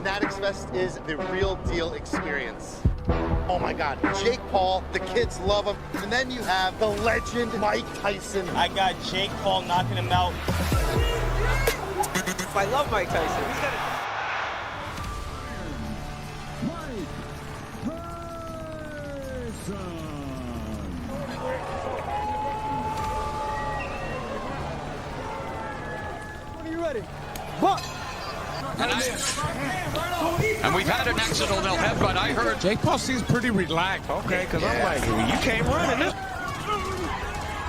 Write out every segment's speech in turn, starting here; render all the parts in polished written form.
Fanatics Fest is the real deal experience. Oh my God, Jake Paul, the kids love him. And then you have the legend Mike Tyson. I got Jake Paul knocking him out. I love Mike Tyson. He's got Are you ready? What? And we've had an accidental headbutt. I heard Jake Paul seems pretty relaxed. okay, because I'm like, you can't run in this.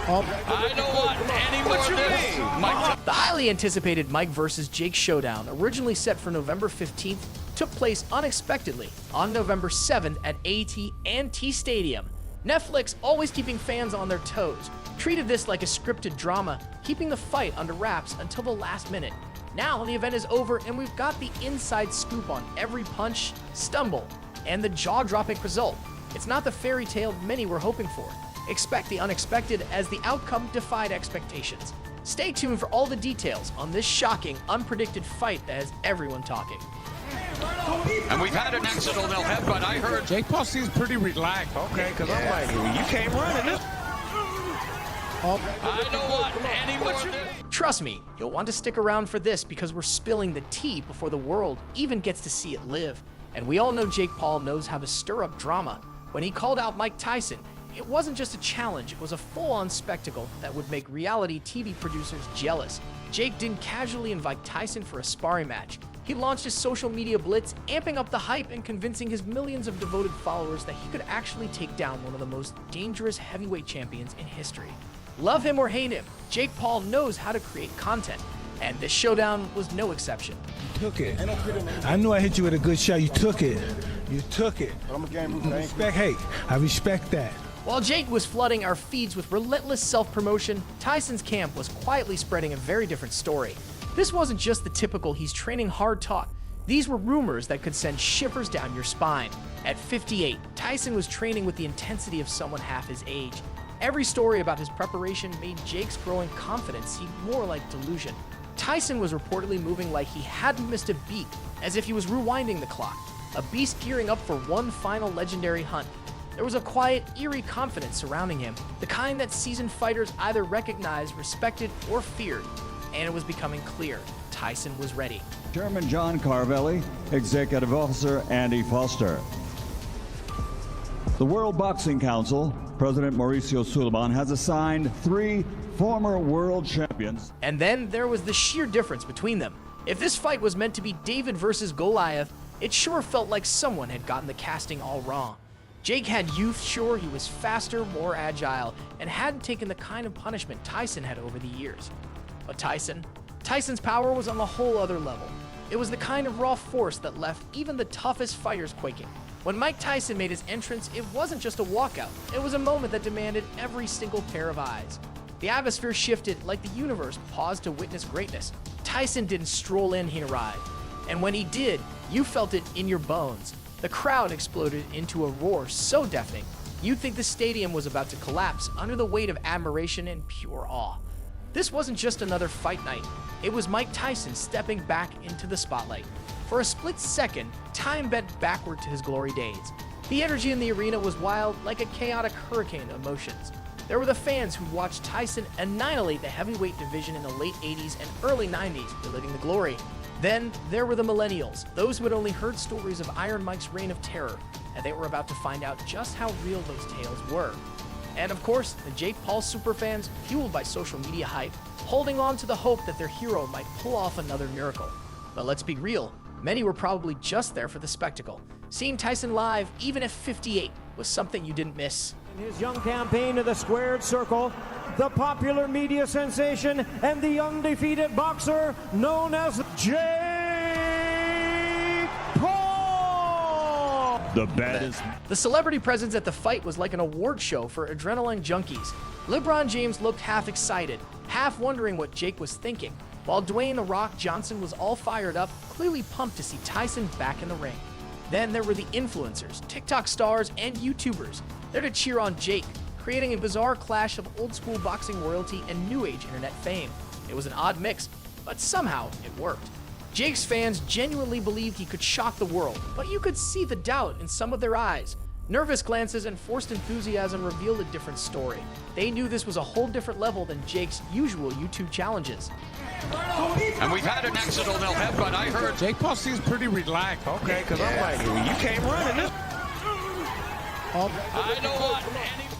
I don't want any more of this. Mike. The highly anticipated Mike vs. Jake showdown, originally set for November 15th, took place unexpectedly on November 7th at AT&T Stadium. Netflix, always keeping fans on their toes, treated this like a scripted drama, keeping the fight under wraps until the last minute. Now the event is over and we've got the inside scoop on every punch, stumble, and the jaw-dropping result. It's not the fairy tale many were hoping for. Expect the unexpected as the outcome defied expectations. Stay tuned for all the details on this shocking, unpredicted fight that has everyone talking. And we've had an accidental headbutt. I heard Jake Paul seems pretty relaxed. Okay, because I'm like, you can't run in this. I don't want any more of this. Trust me, you'll want to stick around for this because we're spilling the tea before the world even gets to see it live. And we all know Jake Paul knows how to stir up drama. When he called out Mike Tyson, it wasn't just a challenge, it was a full-on spectacle that would make reality TV producers jealous. Jake didn't casually invite Tyson for a sparring match. He launched his social media blitz, amping up the hype and convincing his millions of devoted followers that he could actually take down one of the most dangerous heavyweight champions in history. Love him or hate him, Jake Paul knows how to create content, and this showdown was no exception. You took it. I knew I hit you with a good shot. You took it. You took it. I'm a game Respect, hey, I respect that. While Jake was flooding our feeds with relentless self-promotion, Tyson's camp was quietly spreading a very different story. This wasn't just the typical he's training hard talk. These were rumors that could send shivers down your spine. At 58, Tyson was training with the intensity of someone half his age. Every story about his preparation made Jake's growing confidence seem more like delusion. Tyson was reportedly moving like he hadn't missed a beat, as if he was rewinding the clock, a beast gearing up for one final legendary hunt. There was a quiet, eerie confidence surrounding him, the kind that seasoned fighters either recognized, respected, or feared. And it was becoming clear, Tyson was ready. Chairman John Carvelli, Executive Officer Andy Foster. The World Boxing Council, President Mauricio Sulaiman, has assigned 3 former world champions. And then there was the sheer difference between them. If this fight was meant to be David versus Goliath, it sure felt like someone had gotten the casting all wrong. Jake had youth, sure, he was faster, more agile, and hadn't taken the kind of punishment Tyson had over the years. But Tyson's power was on a whole other level. It was the kind of raw force that left even the toughest fighters quaking. When Mike Tyson made his entrance, it wasn't just a walkout. It was a moment that demanded every single pair of eyes. The atmosphere shifted like the universe paused to witness greatness. Tyson didn't stroll in, he arrived. And when he did, you felt it in your bones. The crowd exploded into a roar so deafening, you'd think the stadium was about to collapse under the weight of admiration and pure awe. This wasn't just another fight night. It was Mike Tyson stepping back into the spotlight. For a split second, time bent backward to his glory days. The energy in the arena was wild, like a chaotic hurricane of emotions. There were the fans who watched Tyson annihilate the heavyweight division in the late 80s and early 90s, reliving the glory. Then there were the millennials, those who had only heard stories of Iron Mike's reign of terror, and they were about to find out just how real those tales were. And of course, the Jake Paul superfans, fueled by social media hype, holding on to the hope that their hero might pull off another miracle. But let's be real, many were probably just there for the spectacle. Seeing Tyson live, even at 58, was something you didn't miss. In his young campaign to the squared circle, the popular media sensation and the undefeated boxer known as Jake Paul! The baddest. The celebrity presence at the fight was like an award show for adrenaline junkies. LeBron James looked half excited, half wondering what Jake was thinking, while Dwayne "The Rock" Johnson was all fired up, clearly pumped to see Tyson back in the ring. Then there were the influencers, TikTok stars, and YouTubers, there to cheer on Jake, creating a bizarre clash of old-school boxing royalty and new-age internet fame. It was an odd mix, but somehow it worked. Jake's fans genuinely believed he could shock the world, but you could see the doubt in some of their eyes. Nervous glances and forced enthusiasm revealed a different story. They knew this was a whole different level than Jake's usual YouTube challenges. And we've had an accidental headbutt. I heard Jake Paul seems pretty relaxed. Okay, because I'm like, well, you came running this. I know what.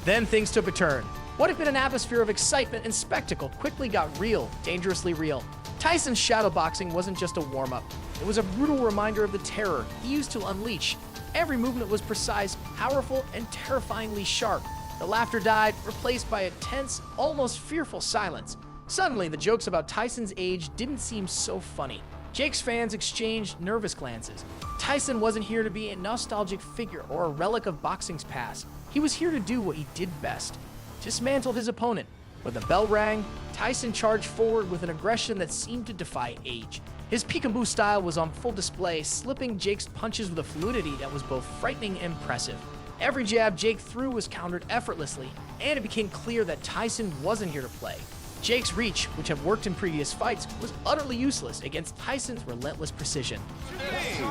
Then things took a turn. What had been an atmosphere of excitement and spectacle quickly got real, dangerously real. Tyson's shadowboxing wasn't just a warm-up. It was a brutal reminder of the terror he used to unleash. Every movement was precise, powerful, and terrifyingly sharp. The laughter died, replaced by a tense, almost fearful silence. Suddenly, the jokes about Tyson's age didn't seem so funny. Jake's fans exchanged nervous glances. Tyson wasn't here to be a nostalgic figure or a relic of boxing's past. He was here to do what he did best: dismantle his opponent. When the bell rang, Tyson charged forward with an aggression that seemed to defy age. His peekaboo style was on full display, slipping Jake's punches with a fluidity that was both frightening and impressive. Every jab Jake threw was countered effortlessly, and it became clear that Tyson wasn't here to play. Jake's reach, which had worked in previous fights, was utterly useless against Tyson's relentless precision.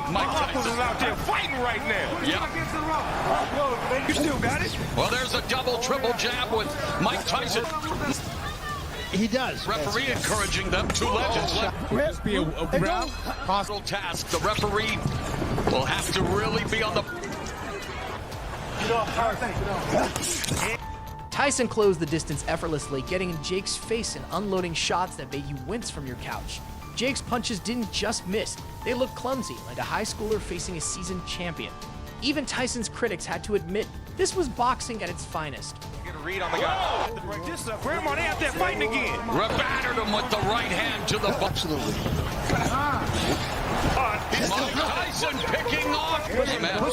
Mike Knuckles Tyson. is out there fighting right now. Yeah. You still got it? Well, there's a double, triple jab with Mike Tyson. He does. Referee encouraging them. Two legends left. Would this be a round? Possible task. The referee will have to really be on the. Tyson closed the distance effortlessly, getting in Jake's face and unloading shots that made you wince from your couch. Jake's punches didn't just miss, they looked clumsy, like a high schooler facing a seasoned champion. Even Tyson's critics had to admit this was boxing at its finest. Get a read on the guy. This is Grandma, they out there fighting again. Battered him with the right hand to the butt. Absolutely. Mike Tyson picking off. Hey, man.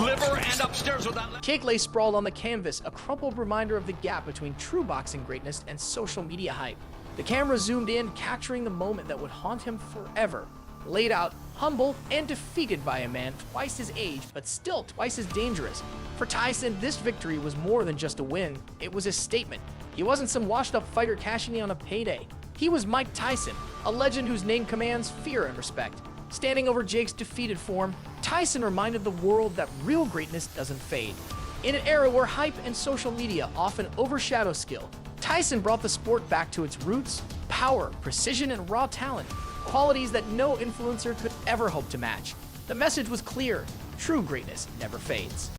Liver and upstairs with that. Jake lay sprawled on the canvas, a crumpled reminder of the gap between true boxing greatness and social media hype. The camera zoomed in, capturing the moment that would haunt him forever. Laid out, humble, and defeated by a man twice his age, but still twice as dangerous. For Tyson, this victory was more than just a win. It was a statement. He wasn't some washed-up fighter cashing in on a payday. He was Mike Tyson, a legend whose name commands fear and respect. Standing over Jake's defeated form, Tyson reminded the world that real greatness doesn't fade. In an era where hype and social media often overshadow skill, Tyson brought the sport back to its roots: power, precision, and raw talent, qualities that no influencer could ever hope to match. The message was clear: true greatness never fades.